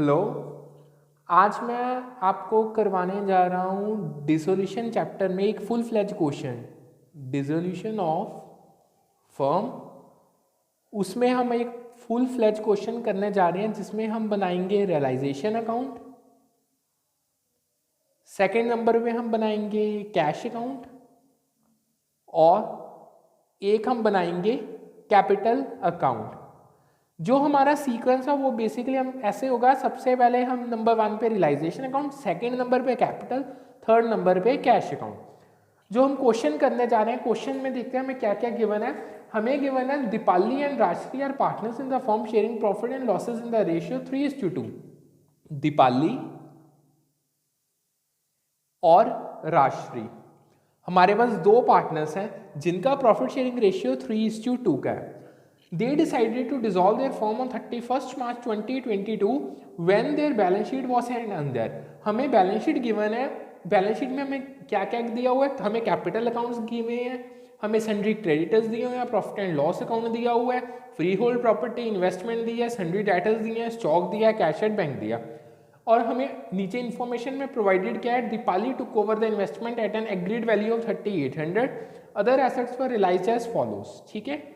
Hello, आज मैं आपको करवाने जा रहा हूँ डिसोल्यूशन चैप्टर में एक full fledge question, dissolution of firm. उसमें हम एक फुल फ्लेज क्वेश्चन करने जा रहे हैं जिसमें हम बनाएंगे रियलाइजेशन अकाउंट, सेकेंड नंबर पे हम बनाएंगे कैश अकाउंट और एक हम बनाएंगे कैपिटल अकाउंट। जो हमारा सीक्वेंस है वो बेसिकली हम ऐसे होगा, सबसे पहले हम नंबर 1 पे रियलाइजेशन अकाउंट, सेकंड नंबर पे कैपिटल, थर्ड नंबर पे कैश अकाउंट। जो हम क्वेश्चन करने जा रहे हैं, क्वेश्चन में देखते हैं हमें क्या क्या गिवन है। हमें गिवन है Deepali and Rajshree are partners in the firm sharing profit and losses in the ratio 3:2। Deepali और राजश्री हमारे पास दो पार्टनर्स हैं जिनका प्रॉफिट शेयरिंग रेशियो 3:2 का है। They decided to dissolve their firm on 31st March 2022 when their balance sheet was hand there। हमें balance sheet given है, balance sheet में हमें क्या क्या दिया हुआ है, हमें कैपिटल अकाउंट्स दिए हुए हैं, हमें सन्ड्री क्रेडिटर्स दिए हुए हैं, प्रॉफिट एंड लॉस अकाउंट दिया हुआ है, फ्री होल्ड प्रॉपर्टी इन्वेस्टमेंट दी है, सन्ड्री डेटर्स दिए हैं, स्टॉक दिया है, कैश एट बैंक दिया। और हमें नीचे इन्फॉर्मेशन में प्रोवाइडेड क्या है, Deepali took over the investment at an agreed value of 3800, other assets were realised as follows. ठीक है,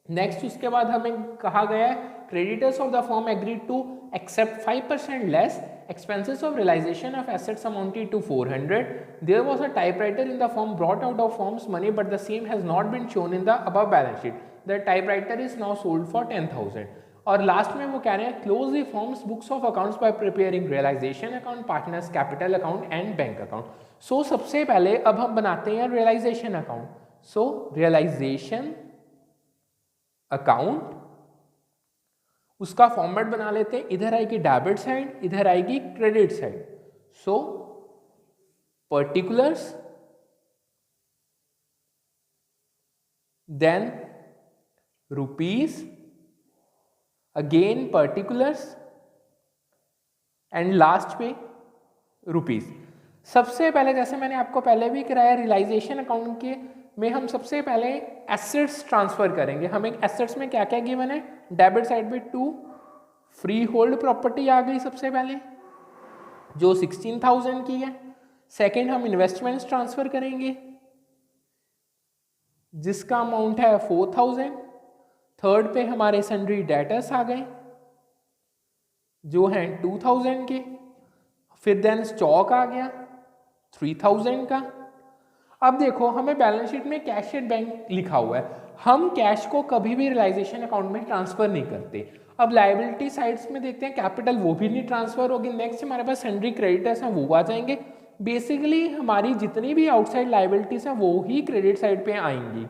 नेक्स्ट उसके बाद हमें कहा गया है creditors of the firm agreed to accept 5% less expenses of realization of assets amounted to 400। there was a typewriter in the firm brought out of firm's money but the same has not been shown in the above balance sheet। the typewriter is now sold for 10,000। और last में वो कह रहे हैं close the firm's books of accounts by preparing realisation account, partners capital account and bank account. So सबसे पहले अब हम बनाते हैं realisation account. So realisation account, उसका फॉर्मेट बना लेते हैं। इधर आएगी डेबिट साइड, इधर आएगी credit side. So particulars, then rupees, again particulars and last पे रुपीस। सबसे पहले जैसे मैंने आपको पहले भी कराया, रियलाइजेशन अकाउंट के में हम सबसे पहले एसेट्स ट्रांसफर करेंगे। हमें एसेट्स में क्या क्या गिवन है, डेबिट साइड पे 2 फ्री होल्ड प्रॉपर्टी आ गई सबसे पहले जो 16,000 की है। सेकंड हम इन्वेस्टमेंट्स ट्रांसफर करेंगे जिसका अमाउंट है 4,000। थर्ड पे हमारे सन्ड्री डेटर्स आ गए जो हैं 2,000 के। फिर देन स्टॉक आ गया 3,000 का। अब देखो हमें बैलेंस शीट में कैश एट बैंक लिखा हुआ है, हम कैश को कभी भी रियलाइजेशन अकाउंट में ट्रांसफर नहीं करते। अब लायबिलिटी साइड्स में देखते हैं, कैपिटल वो भी नहीं ट्रांसफर होगी। नेक्स्ट हमारे पास सन्ड्री क्रेडिटर्स हैं वो आ जाएंगे। बेसिकली हमारी जितनी भी आउटसाइड लायबिलिटीज हैं वो ही क्रेडिट साइड पे आएंगी।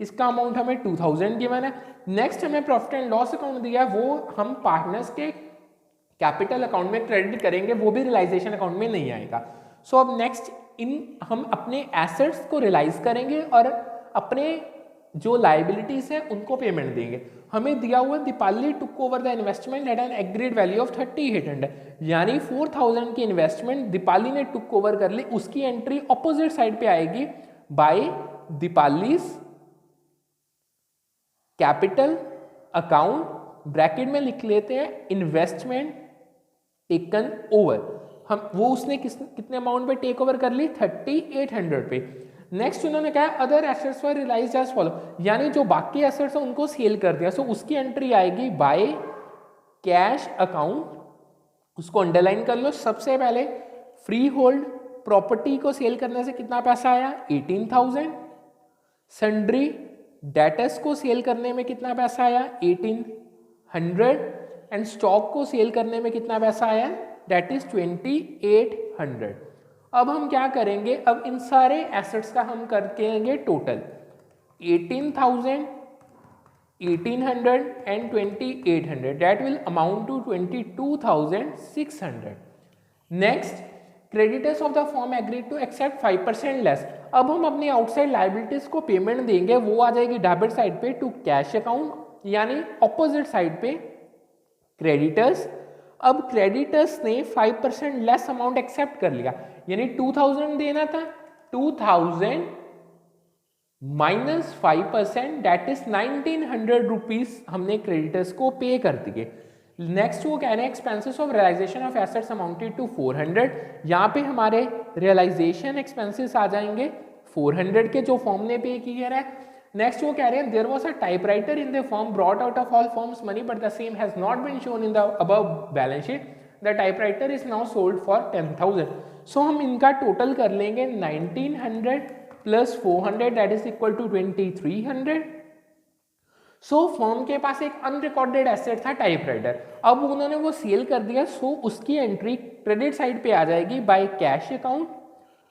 इसका अमाउंट हमें 2,000 गिवन है। नेक्स्ट हमें प्रॉफिट एंड लॉस अकाउंट दिया है, वो हम पार्टनर्स के कैपिटल अकाउंट में क्रेडिट करेंगे, वो भी रियलाइजेशन अकाउंट में नहीं आएगा। सो अब नेक्स्ट हम अपने एसेट्स को रियलाइज करेंगे और अपने जो लायबिलिटीज है उनको पेमेंट देंगे। हमें दिया हुआ Deepali took over the investment at an agreed value of 3800, यानी 4,000 की इन्वेस्टमेंट दीपाली ने टुक ओवर कर ली। उसकी एंट्री ऑपोजिट साइड पे आएगी बाय दीपालीज कैपिटल अकाउंट, ब्रैकेट में लिख लेते हैं इन्वेस्टमेंट टेकन ओवर। हम वो उसने कितने अमाउंट पे टेक ओवर कर ली, 3800 पे। नेक्स्ट उन्होंने कहा other assets were realised as follow, यानी जो बाकी एसेट्स हैं उनको सेल कर दिया। सो उसकी एंट्री आएगी बाय कैश अकाउंट, उसको अंडरलाइन कर लो। सबसे पहले फ्री होल्ड प्रॉपर्टी को सेल करने से कितना पैसा आया, 18,000। सन्ड्री डेटर्स को सेल करने में कितना पैसा आया, 1800। एंड स्टॉक को सेल करने में कितना पैसा आया, दैट इज 2,800। अब हम क्या करेंगे, अब इन सारे एसेट्स का हम करेंगे total 18,000, 1,800 and 2,800, that will amount to 22,600। Next creditors of the firm agreed to accept 5% less. अब हम अपनी आउटसाइड लायबिलिटीज को पेमेंट देंगे, वो आ जाएगी डेबिट साइड पे टू कैश अकाउंट, यानी ऑपोजिट साइड पे क्रेडिटर्स। अब क्रेडिटर्स ने 5% लेस अमाउंट एक्सेप्ट कर लिया, यानी 2,000 देना था, 2,000 माइनस 5%, दैट इज 1,900 रुपीज हमने क्रेडिटर्स को पे कर दिए। नेक्स्ट वो कह रहे हैं expenses of realisation of assets amounted to 400। यहाँ पे हमारे रियलाइजेशन एक्सपेंसेस आ जाएंगे 400 के, जो फर्म ने पे किया है। नेक्स्ट वो कह रहे हैं there was a typewriter in the firm brought out of all firms money but the same has not been shown in the above balance sheet, the typewriter is now sold for 10,000। So हम इनका टोटल कर लेंगे 1900 plus 400 that is equal to 2300। So firm के पास एक unrecorded asset था typewriter, अब उन्होंने वो सेल कर दिया। सो उसकी एंट्री क्रेडिट साइड पे आ जाएगी बाय कैश अकाउंट,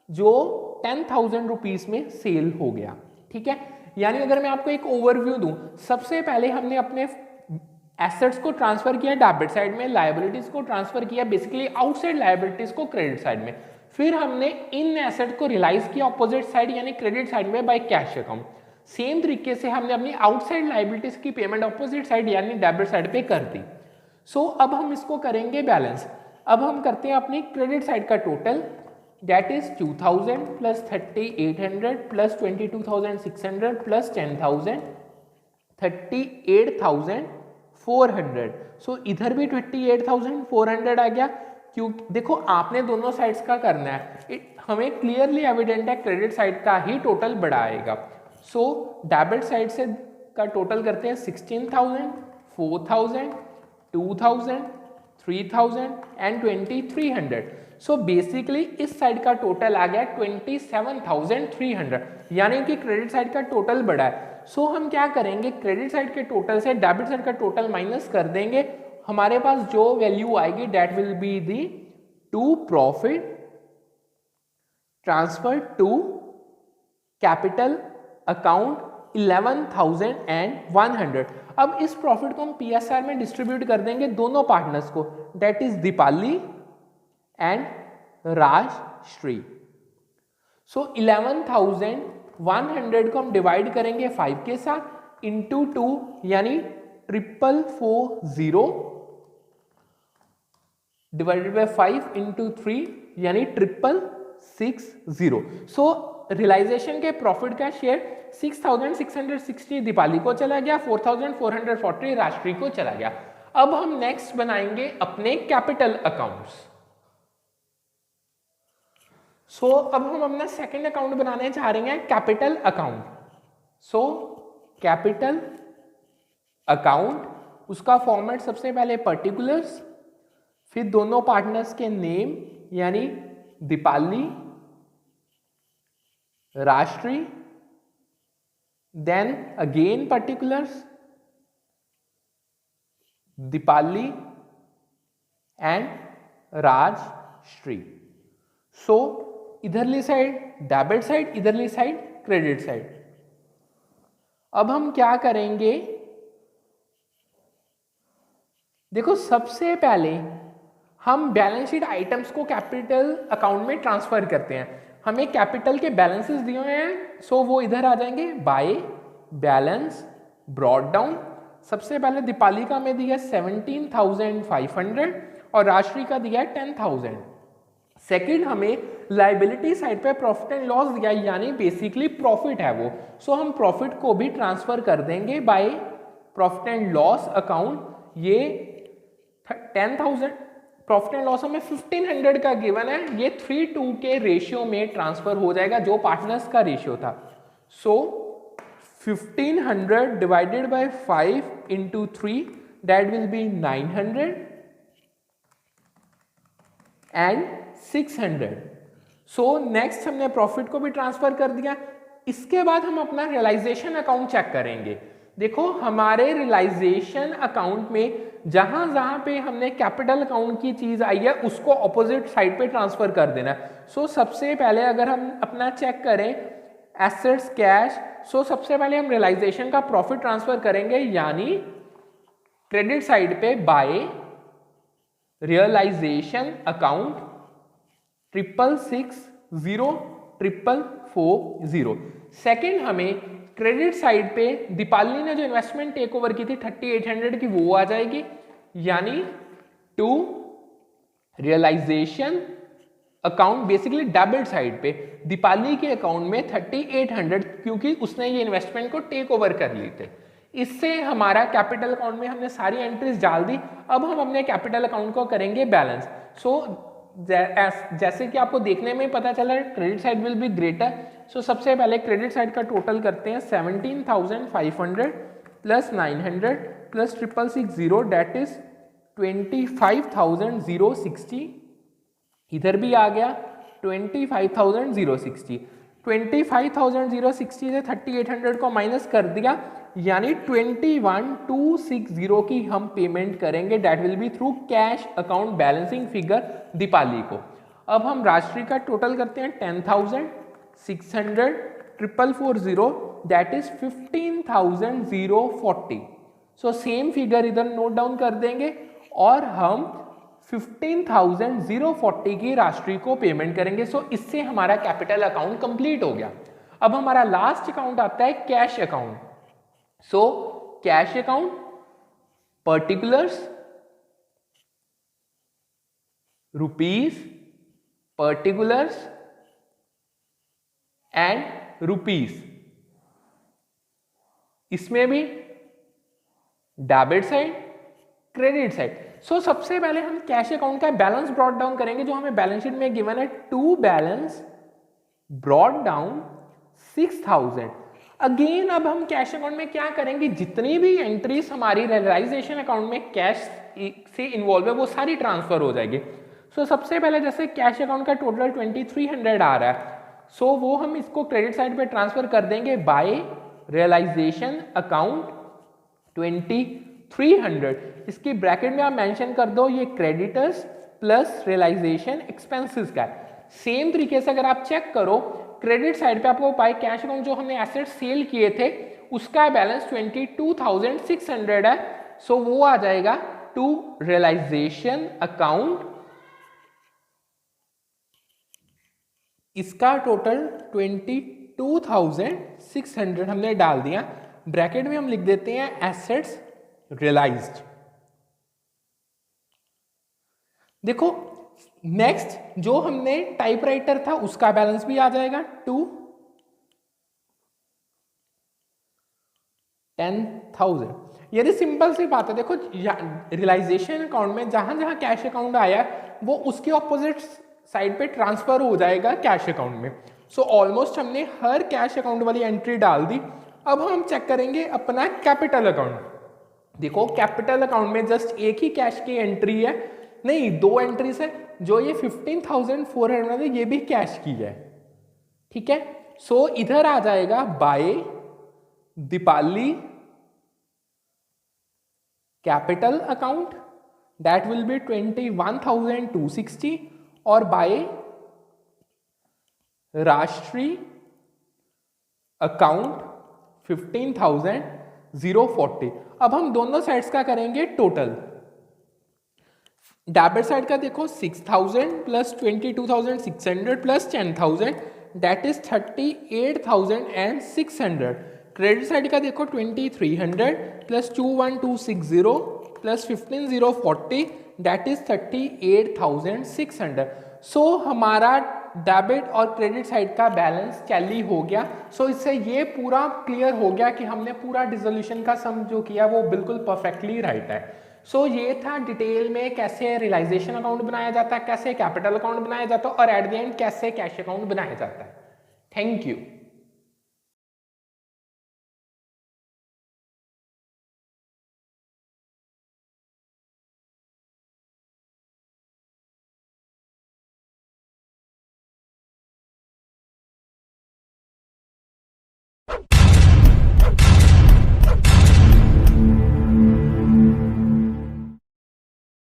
जो 10,000 रुपीज में सेल हो गया। ठीक है, यानी अगर मैं आपको एक ओवरव्यू दूं, सबसे पहले हमने अपने एसेट्स को ट्रांसफर किया डेबिट साइड में, लायबिलिटीज को ट्रांसफर किया बेसिकली आउटसाइड लायबिलिटीज को क्रेडिट साइड में, फिर हमने इन एसेट को रियलाइज किया अपोजिट साइड यानी क्रेडिट साइड में बाय कैश अकाउंट। सेम तरीके से हमने अपनी आउटसाइड लायबिलिटीज की पेमेंट अपोजिट साइड यानी डेबिट साइड पे कर दी। सो अब हम इसको करेंगे बैलेंस। अब हम करते हैं अपनी क्रेडिट साइड का total, that is 2000 plus 3800 plus 22,600 plus 10,000 38,400। सो इधर भी 28,400 आ गया। क्यों, देखो आपने दोनों साइड्स का करना है, हमें क्लियरली एविडेंट है क्रेडिट साइड का ही टोटल बड़ा आएगा। सो डेबिट साइड से का टोटल करते हैं 16,000 4,000 2,000 3,000 एंड 2,300। सो बेसिकली इस साइड का टोटल आ गया 27,300, यानी कि क्रेडिट साइड का टोटल बड़ा है। सो हम क्या करेंगे, क्रेडिट साइड के टोटल से डेबिट साइड का टोटल माइनस कर देंगे, हमारे पास जो वैल्यू आएगी that will be the to profit transfer to capital account 11,100। अब इस प्रॉफिट को हम पीएसआर में डिस्ट्रीब्यूट कर देंगे दोनों पार्टनर्स को, date is Deepali and Rajshree. So 11,100 को हम डिवाइड करेंगे 5 के साथ इंटू 2 यानी 4,440 डिवाइडेड बाय 5 इंटू 3 यानी 6,660। सो रियलाइजेशन के प्रॉफिट का शेयर 6,660 दीपाली को चला गया, 4,440 राष्ट्रीय को चला गया। अब हम नेक्स्ट बनाएंगे अपने कैपिटल अकाउंट्स। सो अब हम अपना सेकंड अकाउंट बनाने जा रहे हैं capital account. So capital account, उसका फॉर्मेट सबसे पहले पर्टिकुलर्स, फिर दोनों पार्टनर्स के नेम यानी दीपाली राष्ट्री, then again particulars Deepali and Rajshree. So इधरली साइड डेबिट साइड, इधरली साइड क्रेडिट साइड। अब हम क्या करेंगे, देखो सबसे पहले हम बैलेंस शीट आइटम्स को कैपिटल अकाउंट में ट्रांसफर करते हैं। हमें कैपिटल के बैलेंसेस दिए हुए हैं, सो वो इधर आ जाएंगे बाय बैलेंस ब्रॉट डाउन। सबसे पहले दीपाली का हमें दिया 17,500 और राष्ट्रीय का दिया 10,000। सेकंड हमें लाइबिलिटी साइड पे प्रॉफिट एंड लॉस दिया यानी बेसिकली प्रॉफिट है वो, सो हम प्रॉफिट को भी ट्रांसफर कर देंगे by profit and loss account. ये 10,000 प्रॉफिट एंड लॉस हमें 1,500 का गिवन है, ये 3:2 के रेशियो में ट्रांसफर हो जाएगा जो पार्टनर्स का रेशियो था। सो 1,500 divided by 5 into 3 that will B 900 and 600। So next हमने प्रॉफिट को भी ट्रांसफर कर दिया। इसके बाद हम अपना रियलाइजेशन अकाउंट चेक करेंगे। देखो हमारे रियलाइजेशन अकाउंट में जहां पे हमने कैपिटल अकाउंट की चीज आई है उसको ऑपोजिट साइड पे ट्रांसफर कर देना। सो सबसे पहले अगर हम अपना चेक करें एसेट्स कैश, सो सबसे पहले हम रियलाइजेशन का प्रॉफिट ट्रांसफर करेंगे यानी क्रेडिट साइड पे बाय रियलाइजेशन अकाउंट 6,660,440। सेकेंड हमें क्रेडिट साइड पे दीपाली ने जो इन्वेस्टमेंट टेक ओवर की थी 3,800 की, वो आ जाएगी यानी to realisation account basically debit side पे दीपाली के अकाउंट में 3,800 क्योंकि उसने ये इन्वेस्टमेंट को टेक ओवर कर ली थे। इससे हमारा कैपिटल अकाउंट में हमने सारी एंट्रीज डाल दी। अब हम अपने कैपिटल अकाउंट को करेंगे बैलेंस। सो जैसे कि आपको देखने में पता चला credit side will be greater. So सबसे पहले क्रेडिट साइड का टोटल करते हैं 17,500 प्लस 900 प्लस 660 डेट इज 25,060। इधर भी आ गया 25,060। 25,060 से 3,800 को माइनस कर दिया, यानी 21,260 की हम पेमेंट करेंगे। That will be through cash account balancing figure Deepali को। अब हम राष्ट्रीय का टोटल करते हैं 10,600 440 that is 15,040। So same figure इधर नोट डाउन कर देंगे और हम 15,040 की राष्ट्रीय को पेमेंट करेंगे। सो इससे हमारा कैपिटल अकाउंट कंप्लीट हो गया। अब हमारा लास्ट अकाउंट आता है cash account. So cash account, particulars, rupees, particulars and rupees. इसमें भी debit side, credit side. So सबसे पहले हम कैश अकाउंट का बैलेंस ब्रॉट डाउन करेंगे, जो हमें बैलेंस शीट में गिवन है। To balance brought down 6,000। Again अब हम कैश अकाउंट में क्या करेंगे, जितनी भी एंट्रीज हमारी रियलाइजेशन अकाउंट में कैश से इन्वॉल्व है वो सारी ट्रांसफर हो जाएगी। सो सबसे पहले जैसे कैश अकाउंट का टोटल 2,300 आ रहा है, सो वो हम इसको क्रेडिट साइड पे ट्रांसफर कर देंगे बाय रियलाइजेशन अकाउंट 2,300। इसकी ब्रैकेट में आप मेंशन कर दो ये क्रेडिटर्स प्लस रियलाइजेशन एक्सपेंसेस का। सेम तरीके से अगर आप चेक करो क्रेडिट साइड पे आपको पाए कैश अकाउंट जो हमने एसेट सेल किए थे उसका बैलेंस 22,600 है। सो वो आ जाएगा टू रियलाइजेशन अकाउंट। इसका टोटल 22,600 हमने डाल दिया। ब्रैकेट में हम लिख देते हैं एसेट्स रियलाइज्ड। देखो नेक्स्ट जो हमने टाइपराइटर था उसका बैलेंस भी आ जाएगा 10,000। ये सिंपल सी बात है। देखो रियलाइजेशन अकाउंट में जहां जहां कैश अकाउंट आया वो उसके ऑपोजिट साइड पे ट्रांसफर हो जाएगा कैश अकाउंट में। सो ऑलमोस्ट हमने हर कैश अकाउंट वाली एंट्री डाल दी। अब हम चेक करेंगे अपना कैपिटल अकाउंट। देखो कैपिटल अकाउंट में जस्ट एक ही कैश की एंट्री है, नहीं दो एंट्रीज है। जो ये 15,400 है ये भी कैश की है, ठीक है। सो इधर आ जाएगा by Deepali capital account that will be 21,260 और बाय राष्ट्रीय अकाउंट 15,040। अब हम दोनों साइड्स का करेंगे टोटल। डेबिट साइड का देखो 6,000 plus 22,600 plus 10,000 that is 38,600। Credit side का देखो 2,300 प्लस 21,260 प्लस 15,040 दैट इज 38,600। सो हमारा डेबिट और क्रेडिट साइड का बैलेंस टैली हो गया। सो इससे ये पूरा क्लियर हो गया कि हमने पूरा डिसोल्यूशन का सम जो किया वो बिल्कुल परफेक्टली राइट है। सो ये था डिटेल में कैसे रियलाइजेशन अकाउंट बनाया जाता है, कैसे कैपिटल अकाउंट बनाया जाता है और एट द एंड कैसे कैश अकाउंट बनाया जाता है। Thank you.